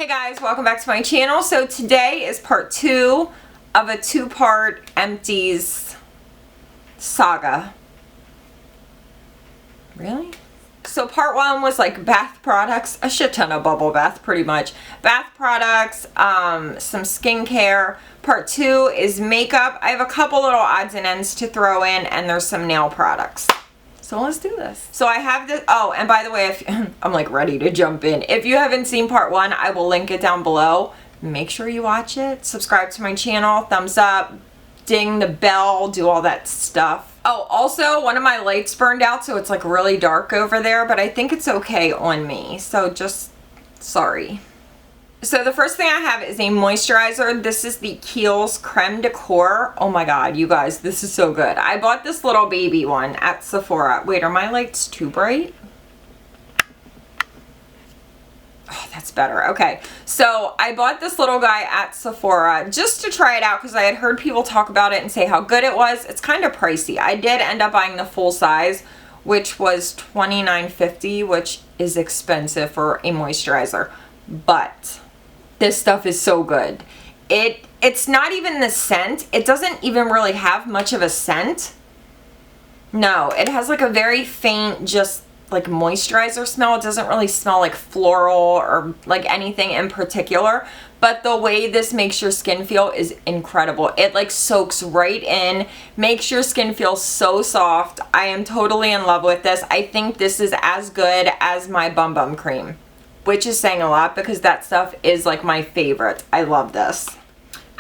Hey guys, welcome back to my channel. So today is part 2 of a 2-part Empties saga. Really? So part 1 was like bath products, a shit ton of bubble bath pretty much. Bath products, some skincare. Part 2 is makeup. I have a couple little odds and ends to throw in, and there's some nail products. So let's do this. So I have this, oh, and by the way, if I'm like ready to jump in. If you haven't seen part 1, I will link it down below. Make sure you watch it. Subscribe to my channel, thumbs up, ding the bell, do all that stuff. Oh, also, one of my lights burned out, so it's like really dark over there, but I think it's okay on me. So just, sorry. So the first thing I have is a moisturizer. This is the Kiehl's Creme Decor. Oh my god, you guys, this is so good. I bought this little baby one at Sephora. Wait, are my lights too bright? Oh, that's better. Okay, so I bought this little guy at Sephora just to try it out because I had heard people talk about it and say how good it was. It's kind of pricey. I did end up buying the full size, which was $29.50, which is expensive for a moisturizer. But this stuff is so good. It's not even the scent. It doesn't even really have much of a scent. No, it has like a very faint, just like moisturizer smell. It doesn't really smell like floral or like anything in particular. But the way this makes your skin feel is incredible. It like soaks right in, makes your skin feel so soft. I am totally in love with this. I think this is as good as my Bum Bum cream, which is saying a lot because that stuff is like my favorite. I love this.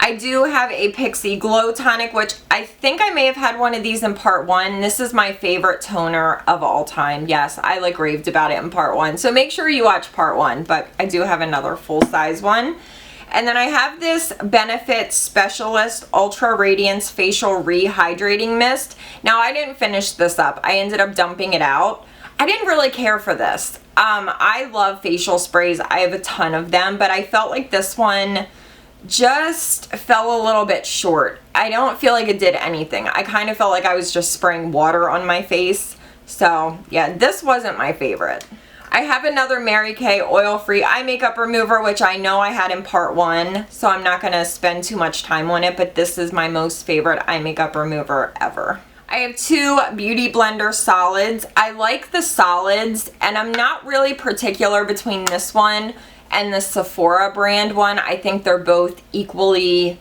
I do have a Pixi Glow Tonic, which I think I may have had one of these in part 1. This is my favorite toner of all time. Yes, I like raved about it in part 1. So make sure you watch part 1, but I do have another full-size one. And then I have this Benefit Specialist Ultra Radiance Facial Rehydrating Mist. Now, I didn't finish this up. I ended up dumping it out. I didn't really care for this. I love facial sprays. I have a ton of them, but I felt like this one just fell a little bit short. I don't feel like it did anything. I kind of felt like I was just spraying water on my face. So yeah, this wasn't my favorite. I have another Mary Kay oil-free eye makeup remover, which I know I had in part 1, so I'm not going to spend too much time on it, but this is my most favorite eye makeup remover ever. I have 2 Beauty Blender solids. I like the solids, and I'm not really particular between this one and the Sephora brand one. I think they're both equally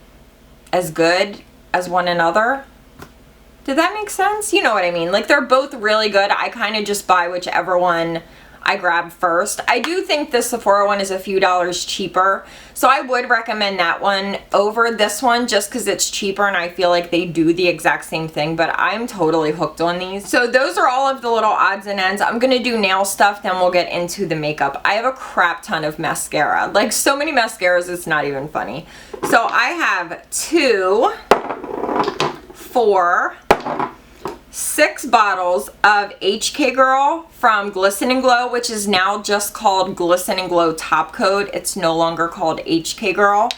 as good as one another. Did that make sense? You know what I mean. Like, they're both really good. I kind of just buy whichever one I grab first. I do think the Sephora one is a few dollars cheaper, so I would recommend that one over this one just because it's cheaper and I feel like they do the exact same thing, but I'm totally hooked on these. So those are all of the little odds and ends. I'm gonna do nail stuff, then we'll get into the makeup. I have a crap ton of mascara, like so many mascaras it's not even funny. So I have 2, 4, 6 bottles of HK Girl from Glisten and Glow, which is now just called Glisten and Glow Top Coat. It's no longer called HK Girl.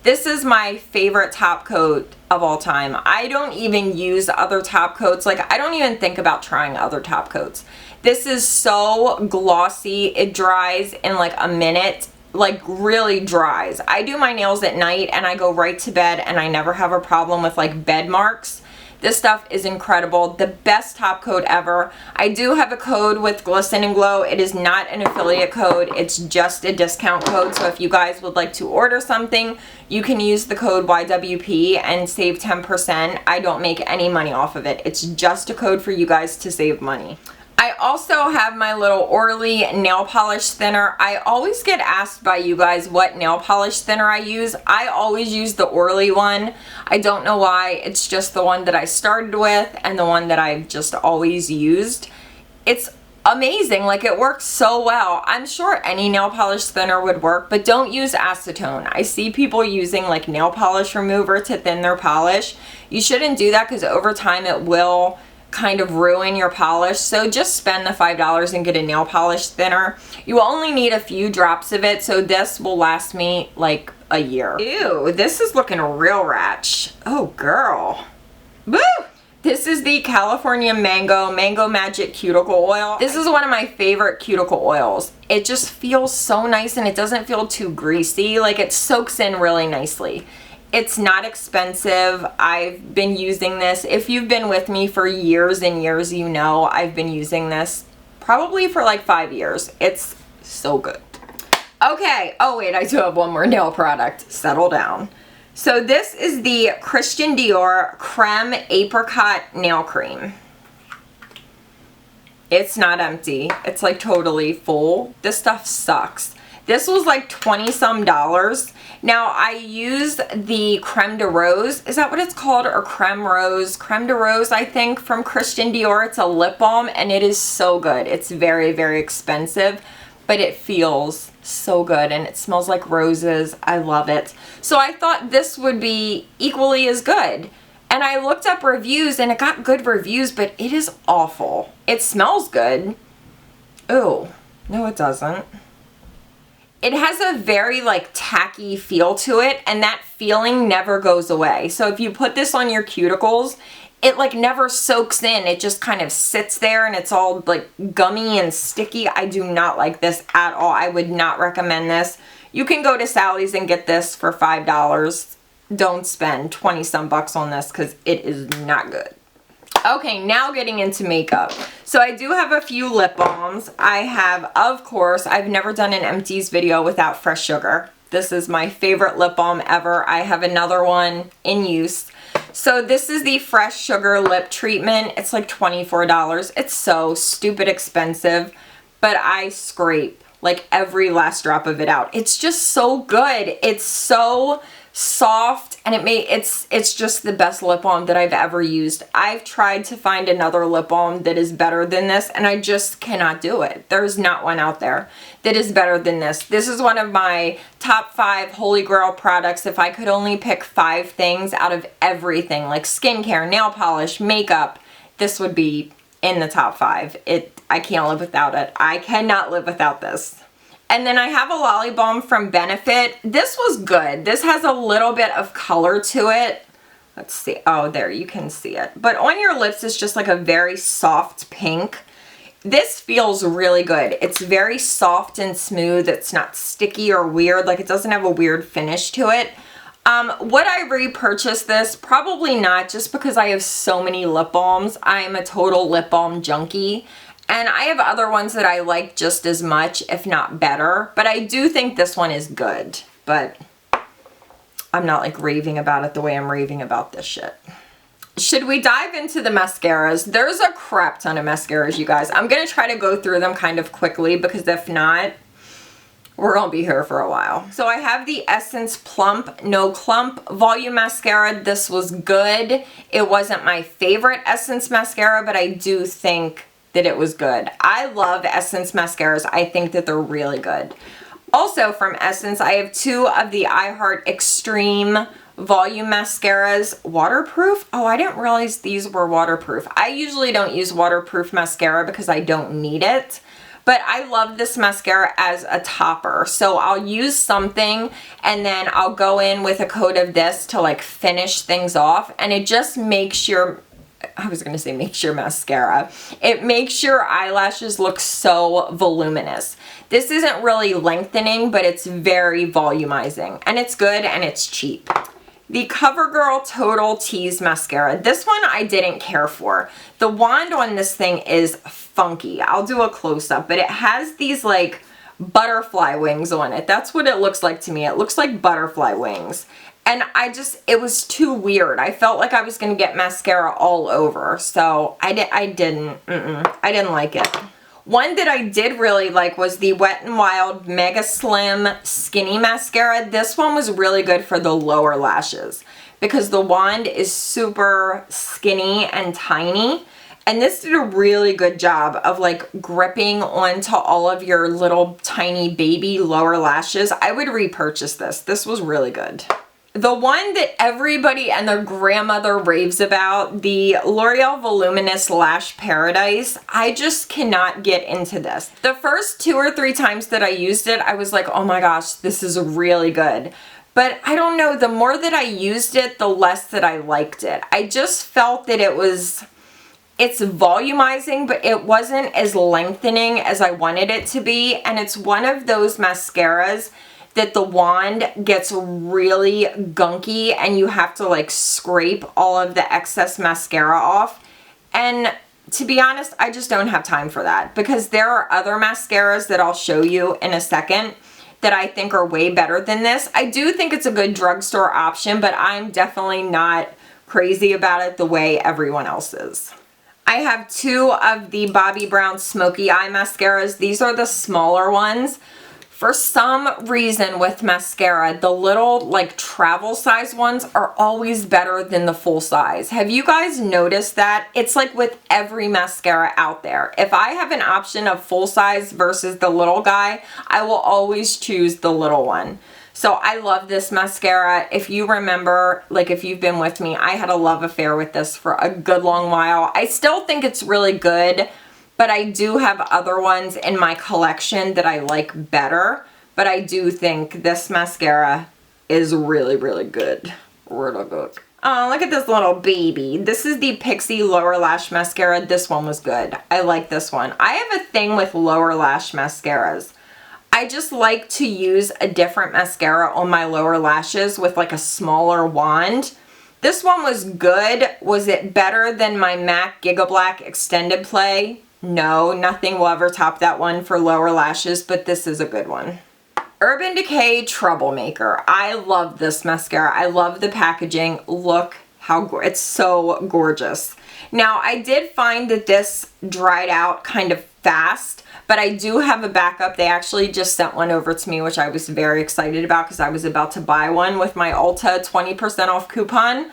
This is my favorite top coat of all time. I don't even use other top coats. Like, I don't even think about trying other top coats. This is so glossy. It dries in like a minute. Like, really dries. I do my nails at night and I go right to bed and I never have a problem with like bed marks. This stuff is incredible. The best top coat ever. I do have a code with Glisten and Glow. It is not an affiliate code. It's just a discount code. So if you guys would like to order something, you can use the code YWP and save 10%. I don't make any money off of it. It's just a code for you guys to save money. I also have my little Orly nail polish thinner. I always get asked by you guys what nail polish thinner I use. I always use the Orly one. I don't know why. It's just the one that I started with and the one that I've just always used. It's amazing. Like, it works so well. I'm sure any nail polish thinner would work, but don't use acetone. I see people using like nail polish remover to thin their polish. You shouldn't do that because over time it will kind of ruin your polish. So just spend the $5 and get a nail polish thinner. You only need a few drops of it, so this will last me like a year. Ew, this is looking real ratch. Oh girl. Woo! This is the California Mango Magic Cuticle Oil. This is one of my favorite cuticle oils. It just feels so nice and it doesn't feel too greasy. Like it soaks in really nicely. It's not expensive. I've been using this. If you've been with me for years and years, you know I've been using this probably for like 5 years. It's so good. Okay, oh wait, I do have one more nail product. Settle down. So this is the Christian Dior Creme Apricot Nail Cream. It's not empty. It's like totally full. This stuff sucks. This was like 20 some dollars. Now I use the Creme de Rose. Is that what it's called? Or Creme Rose? Creme de Rose, I think, from Christian Dior. It's a lip balm and it is so good. It's very, very expensive, but it feels so good and it smells like roses. I love it. So I thought this would be equally as good. And I looked up reviews and it got good reviews, but it is awful. It smells good. Oh, no it doesn't. It has a very like tacky feel to it and that feeling never goes away. So if you put this on your cuticles, it like never soaks in. It just kind of sits there and it's all like gummy and sticky. I do not like this at all. I would not recommend this. You can go to Sally's and get this for $5. Don't spend 20 some bucks on this because it is not good. Okay, now getting into makeup. So I do have a few lip balms. I have, of course, I've never done an Empties video without Fresh Sugar. This is my favorite lip balm ever. I have another one in use. So this is the Fresh Sugar Lip Treatment. It's like $24. It's so stupid expensive, but I scrape like every last drop of it out. It's just so good. It's so soft and it's just the best lip balm that I've ever used. I've tried to find another lip balm that is better than this and I just cannot do it. There's not one out there that is better than this. This is one of my top 5 holy grail products. If I could only pick 5 things out of everything like skincare, nail polish, makeup, this would be in the top 5. I can't live without it. I cannot live without this. And then I have a Lolli Balm from Benefit. This was good. This has a little bit of color to it. Let's see. Oh, there, you can see it. But on your lips, it's just like a very soft pink. This feels really good. It's very soft and smooth. It's not sticky or weird. Like, it doesn't have a weird finish to it. Would I repurchase this? Probably not, just because I have so many lip balms. I am a total lip balm junkie. And I have other ones that I like just as much, if not better. But I do think this one is good. But I'm not like raving about it the way I'm raving about this shit. Should we dive into the mascaras? There's a crap ton of mascaras, you guys. I'm going to try to go through them kind of quickly because if not, we're going to be here for a while. So I have the Essence Plump No Clump Volume Mascara. This was good. It wasn't my favorite Essence mascara, but I do think that it was good. I love Essence mascaras. I think that they're really good. Also from Essence, I have 2 of the I Heart Extreme Volume Mascaras. Waterproof? Oh, I didn't realize these were waterproof. I usually don't use waterproof mascara because I don't need it. But I love this mascara as a topper. So I'll use something and then I'll go in with a coat of this to like finish things off. And it just makes your, I was going to say makes your mascara. It makes your eyelashes look so voluminous. This isn't really lengthening, but it's very volumizing. And it's good and it's cheap. The CoverGirl Total Tease Mascara. This one I didn't care for. The wand on this thing is funky. I'll do a close-up, but it has these like butterfly wings on it. That's what it looks like to me. It looks like butterfly wings. And it was too weird. I felt like I was going to get mascara all over. So I didn't like it. One that I did really like was the Wet n Wild Megaslim Skinny Mascara. This one was really good for the lower lashes because the wand is super skinny and tiny. And this did a really good job of like gripping onto all of your little tiny baby lower lashes. I would repurchase this. This was really good. The one that everybody and their grandmother raves about, the L'Oreal Voluminous Lash Paradise, I just cannot get into this. The first 2 or 3 times that I used it, I was like, oh my gosh, this is really good. But I don't know, the more that I used it, the less that I liked it. I just felt that it's volumizing, but it wasn't as lengthening as I wanted it to be. And it's one of those mascaras that the wand gets really gunky and you have to like scrape all of the excess mascara off. And to be honest, I just don't have time for that, because there are other mascaras that I'll show you in a second that I think are way better than this. I do think it's a good drugstore option, but I'm definitely not crazy about it the way everyone else is. I have two of the Bobbi Brown Smoky Eye Mascaras. These are the smaller ones. For some reason with mascara, the little like travel size ones are always better than the full size. Have you guys noticed that? It's like with every mascara out there. If I have an option of full size versus the little guy, I will always choose the little one. So I love this mascara. If you remember, like if you've been with me, I had a love affair with this for a good long while. I still think it's really good, but I do have other ones in my collection that I like better. But I do think this mascara is really, really good. Really good. Oh, look at this little baby. This is the Pixi Lower Lash Mascara. This one was good. I like this one. I have a thing with lower lash mascaras. I just like to use a different mascara on my lower lashes with like a smaller wand. This one was good. Was it better than my MAC Giga Black Extended Play? No, nothing will ever top that one for lower lashes, but this is a good one. Urban Decay Troublemaker. I love this mascara. I love the packaging. Look how it's so gorgeous. Now, I did find that this dried out kind of fast, but I do have a backup. They actually just sent one over to me, which I was very excited about because I was about to buy one with my Ulta 20% off coupon.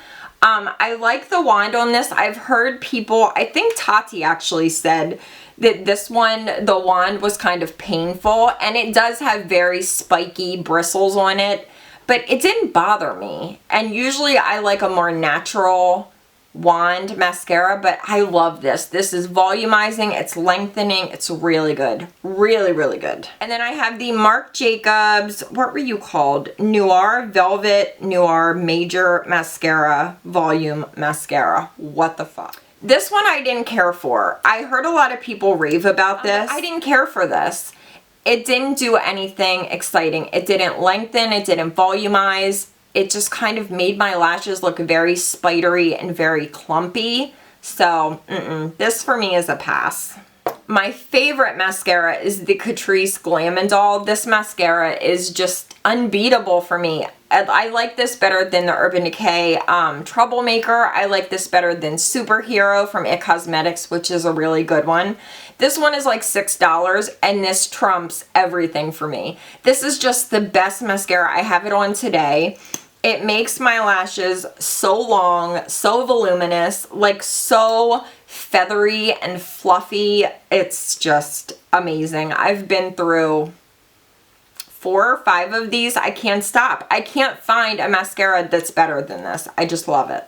I like the wand on this. I've heard people, I think Tati actually said that this one, the wand was kind of painful, and it does have very spiky bristles on it, but it didn't bother me. And usually I like a more natural wand mascara, but I love this. This is volumizing, it's lengthening, it's really good. Really, really good. And then I have the Marc Jacobs, what were you called? Noir Velvet Noir Major Mascara Volume Mascara. What the fuck? This one I didn't care for. I heard a lot of people rave about this. I didn't care for this. It didn't do anything exciting. It didn't lengthen, it didn't volumize. It just kind of made my lashes look very spidery and very clumpy. So, this for me is a pass. My favorite mascara is the Catrice Glam and Doll. This mascara is just unbeatable for me. I like this better than the Urban Decay Troublemaker. I like this better than Superhero from It Cosmetics, which is a really good one. This one is like $6, and this trumps everything for me. This is just the best mascara. I have it on today. It makes my lashes so long, so voluminous, like so feathery and fluffy. It's just amazing. I've been through 4 or 5 of these. I can't stop. I can't find a mascara that's better than this. I just love it.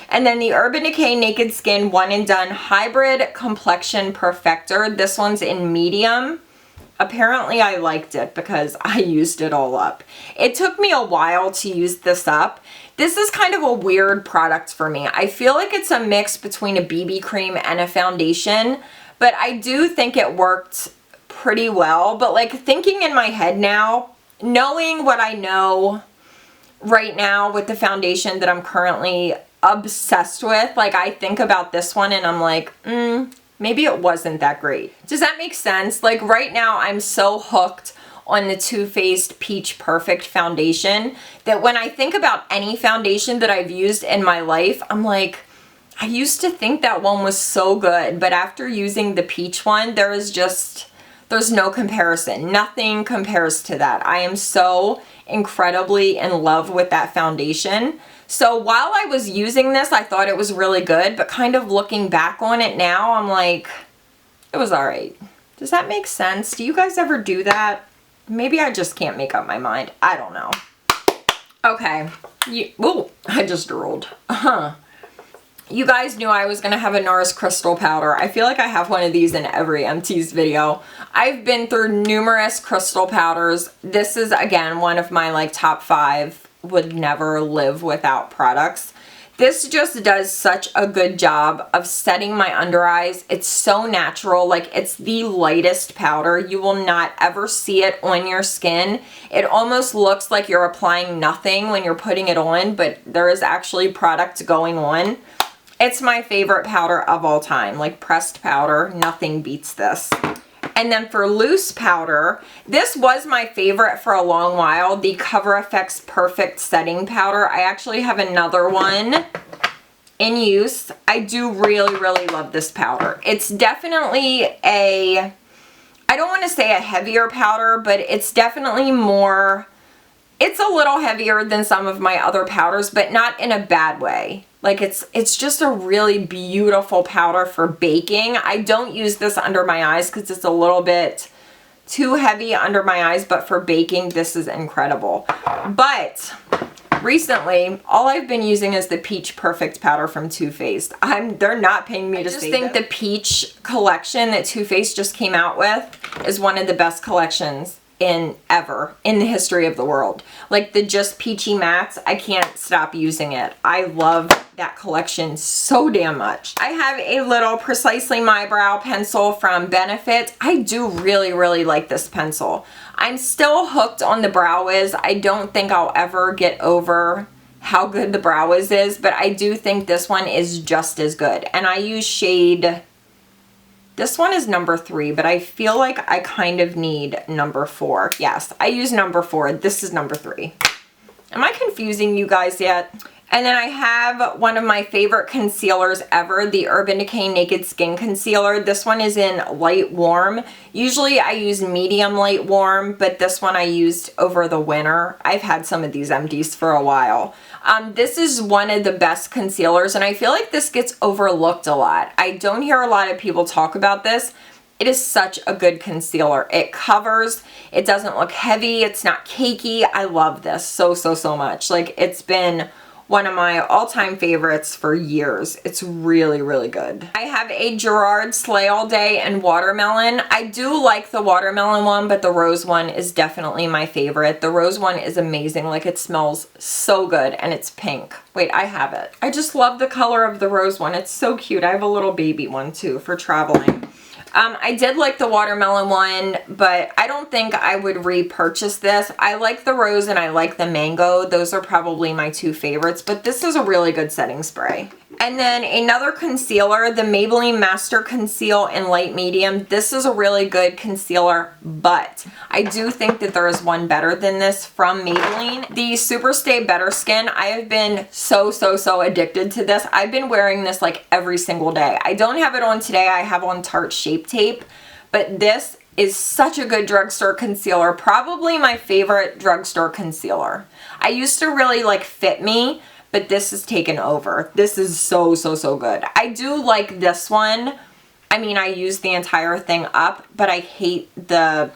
And then the Urban Decay Naked Skin One and Done Hybrid Complexion Perfector. This one's in medium. Apparently I liked it because I used it all up. It took me a while to use this up. This is kind of a weird product for me. I feel like it's a mix between a BB cream and a foundation, but I do think it worked pretty well. But like thinking in my head now, knowing what I know right now with the foundation that I'm currently obsessed with, like I think about this one and I'm like, maybe it wasn't that great. Does that make sense? Like right now I'm so hooked on the Too Faced Peach Perfect foundation that when I think about any foundation that I've used in my life, I'm like, I used to think that one was so good, but after using the peach one, there's no comparison. Nothing compares to that. I am so incredibly in love with that foundation. So while I was using this, I thought it was really good, but kind of looking back on it now, I'm like, it was all right. Does that make sense? Do you guys ever do that? Maybe I just can't make up my mind. I don't know. Okay. Ooh, I just drooled. You guys knew I was going to have a NARS crystal powder. I feel like I have one of these in every Empties video. I've been through numerous crystal powders. This is, again, one of my like top 5 would never live without products. This just does such a good job of setting my under eyes. It's so natural. Like, it's the lightest powder. You will not ever see it on your skin. It almost looks like you're applying nothing when you're putting it on, but there is actually product going on. It's my favorite powder of all time. Like, pressed powder, nothing beats this. And then for loose powder, this was my favorite for a long while, the Cover FX Perfect Setting Powder. I actually have another one in use. I do really, really love this powder. It's definitely I don't want to say a heavier powder, but it's definitely more, it's a little heavier than some of my other powders, but not in a bad way. Like, it's just a really beautiful powder for baking. I don't use this under my eyes because it's a little bit too heavy under my eyes, but for baking, this is incredible. But recently, all I've been using is the Peach Perfect powder from Too Faced. They're not paying me to say that. I just think the Peach collection that Too Faced just came out with is one of the best collections ever in the history of the world. Like, the Just Peachy Mattes, I can't stop using it. I love that collection so damn much. I have a little Precisely My Brow pencil from Benefit. I do really, really like this pencil. I'm still hooked on the Brow Wiz. I don't think I'll ever get over how good the Brow Wiz is, but I do think this one is just as good. And I use shade, this one is number 3, but I feel like I kind of need number 4. Yes, I use number 4. This is number 3. Am I confusing you guys yet? And then I have one of my favorite concealers ever, the Urban Decay Naked Skin Concealer. This one is in light warm. Usually I use medium light warm, but this one I used over the winter. I've had some of these Empties for a while. This is one of the best concealers, and I feel like this gets overlooked a lot. I don't hear a lot of people talk about this. It is such a good concealer. It covers, it doesn't look heavy, it's not cakey. I love this so, so, so much. Like, it's been one of my all-time favorites for years. It's really, really good. I have a Gerard Slay All Day and Watermelon. I do like the watermelon one, but the rose one is definitely my favorite. The rose one is amazing. Like, it smells so good, and it's pink. Wait, I have it. I just love the color of the rose one. It's so cute. I have a little baby one too for traveling. I did like the watermelon one, but I don't think I would repurchase this. I like the rose and I like the mango. Those are probably my 2 favorites, but this is a really good setting spray. And then another concealer, the Maybelline Master Conceal in Light Medium. This is a really good concealer, but I do think that there is one better than this from Maybelline. The Super Stay Better Skin. I have been so, so, so addicted to this. I've been wearing this like every single day. I don't have it on today. I have on Tarte Shape Tape, but this is such a good drugstore concealer. Probably my favorite drugstore concealer. I used to really like Fit Me, but this is taken over. This is so, so, so good. I do like this one. I mean, I use the entire thing up, but I hate the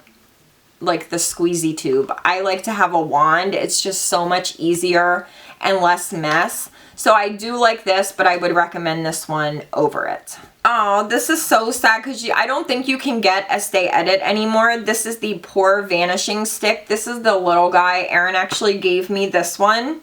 squeezy tube. I like to have a wand. It's just so much easier and less mess. So I do like this, but I would recommend this one over it. Oh, this is so sad because I don't think you can get Estee Edit anymore. This is the Pore Vanishing Stick. This is the little guy. Erin actually gave me this one.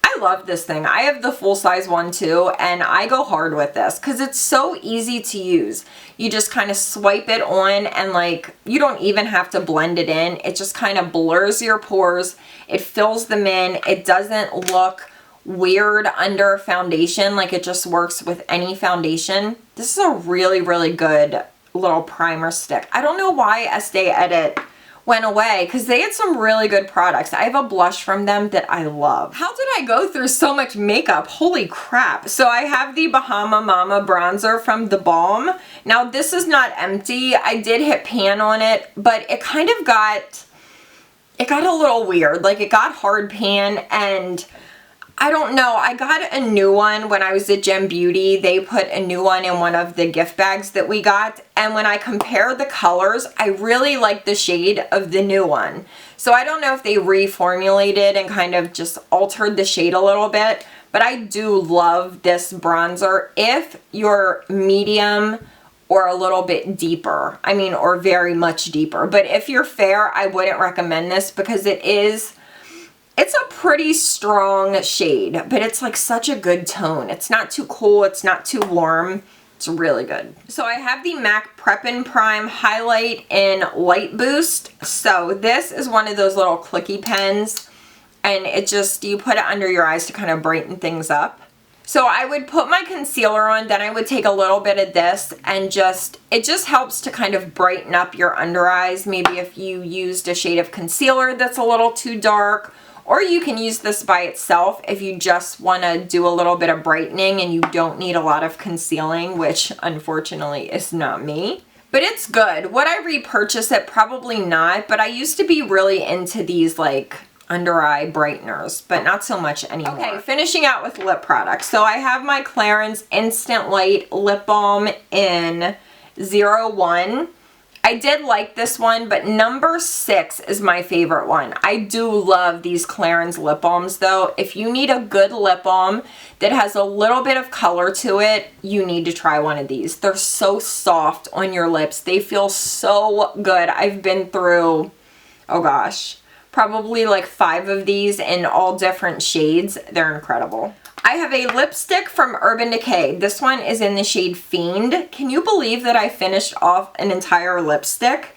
I love this thing. I have the full-size one too, and I go hard with this because it's so easy to use. You just kind of swipe it on, and like, you don't even have to blend it in. It just kind of blurs your pores. It fills them in. It doesn't look weird under foundation. Like, it just works with any foundation. This is a really, really good little primer stick. I don't know why Estee Edit went away because they had some really good products. I have a blush from them that I love. How did I go through so much makeup? Holy crap. So I have the Bahama Mama bronzer from the Balm. Now this is not empty. I did hit pan on it, but it kind of got, it got a little weird. Like, it got hard pan, and I don't know. I got a new one when I was at Gem Beauty. They put a new one in one of the gift bags that we got. And when I compare the colors, I really like the shade of the new one. So I don't know if they reformulated and kind of just altered the shade a little bit. But I do love this bronzer if you're medium or a little bit deeper. I mean, or very much deeper. But if you're fair, I wouldn't recommend this because it's a pretty strong shade, but it's like such a good tone. It's not too cool, it's not too warm. It's really good. So I have the MAC Prep and Prime Highlight in Light Boost. So this is one of those little clicky pens, and it just, you put it under your eyes to kind of brighten things up. So I would put my concealer on, then I would take a little bit of this and it just helps to kind of brighten up your under eyes. Maybe if you used a shade of concealer that's a little too dark, or you can use this by itself if you just want to do a little bit of brightening and you don't need a lot of concealing, which unfortunately is not me. But it's good. Would I repurchase it? Probably not, but I used to be really into these like under eye brighteners, but not so much anymore. Okay, finishing out with lip products. So I have my Clarins Instant Light Lip Balm in 01. I did like this one, but number 6 is my favorite one. I do love these Clarins lip balms though. If you need a good lip balm that has a little bit of color to it, you need to try one of these. They're so soft on your lips. They feel so good. I've been through, oh gosh, probably like 5 of these in all different shades. They're incredible. I have a lipstick from Urban Decay. This one is in the shade Fiend. Can you believe that I finished off an entire lipstick?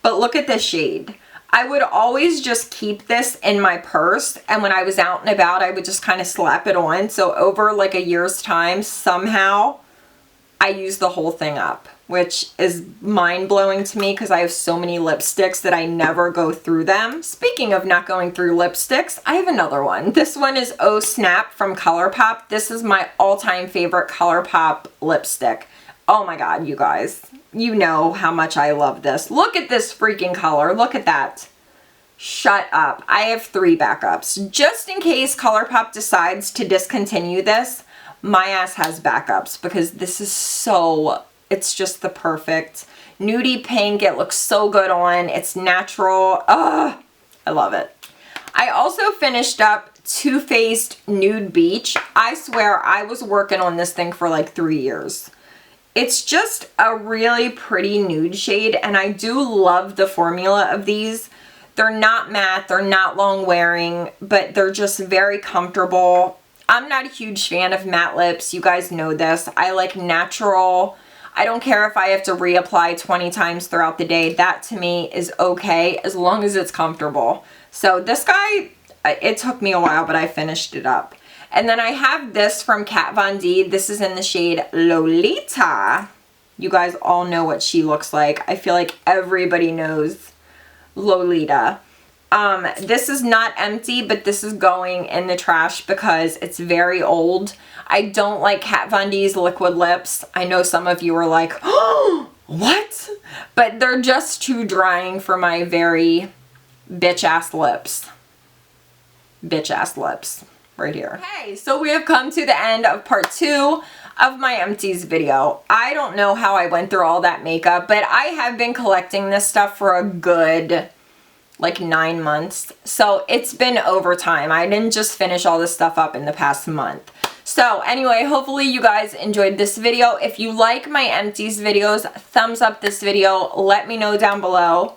But look at this shade. I would always just keep this in my purse, and when I was out and about, I would just kind of slap it on. So over like a year's time, somehow, I used the whole thing up, which is mind-blowing to me because I have so many lipsticks that I never go through them. Speaking of not going through lipsticks, I have another one. This one is Oh Snap from ColourPop. This is my all-time favorite ColourPop lipstick. Oh my god, you guys. You know how much I love this. Look at this freaking color. Look at that. Shut up. I have 3 backups. Just in case ColourPop decides to discontinue this, my ass has backups because this is so, it's just the perfect nudie pink. It looks so good on. It's natural. Ugh, I love it. I also finished up Too Faced Nude Beach. I swear I was working on this thing for like 3 years. It's just a really pretty nude shade, and I do love the formula of these. They're not matte, they're not long wearing, but they're just very comfortable. I'm not a huge fan of matte lips. You guys know this. I like natural. I don't care if I have to reapply 20 times throughout the day. That to me is okay as long as it's comfortable. So this guy, it took me a while, but I finished it up. And then I have this from Kat Von D. This is in the shade Lolita. You guys all know what she looks like. I feel like everybody knows Lolita. This is not empty, but this is going in the trash because it's very old. I don't like Kat Von D's liquid lips. I know some of you are like, oh, what? But they're just too drying for my very bitch-ass lips. Bitch-ass lips. Right here. Okay, so we have come to the end of part 2 of my Empties video. I don't know how I went through all that makeup, but I have been collecting this stuff for a good like 9 months. So it's been over time. I didn't just finish all this stuff up in the past month. So anyway, hopefully you guys enjoyed this video. If you like my Empties videos, thumbs up this video. Let me know down below.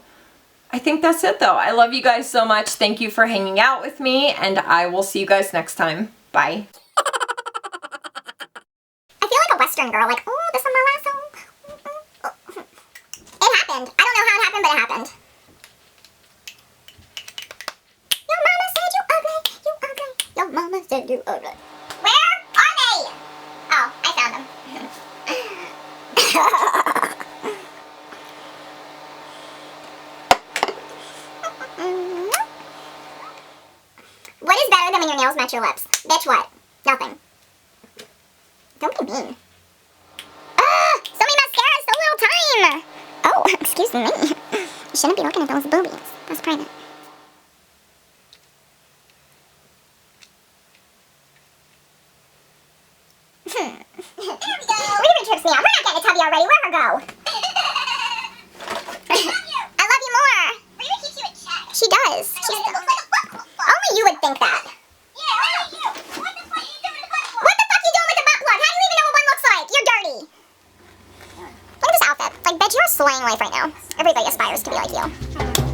I think that's it though. I love you guys so much. Thank you for hanging out with me, and I will see you guys next time. Bye. I feel like a Western girl, like, oh, this is my last song. It happened. I don't know how it happened, but it happened. Your mama said you ugly, you ugly. Your mama said you ugly. Where are they? Oh, I found them. What is better than when your nails match your lips? Bitch, what? Nothing. Don't be mean. So many mascaras, so little time. Oh, excuse me. You shouldn't be looking at those boobies. That's private. She does. Only you would think that. Yeah, only you. What the fuck are you doing with the butt plug? What the fuck are you doing with the butt plug? How do you even know what one looks like? You're dirty. Look at this outfit. Like, bitch, you're a slaying life right now. Everybody aspires to be like you.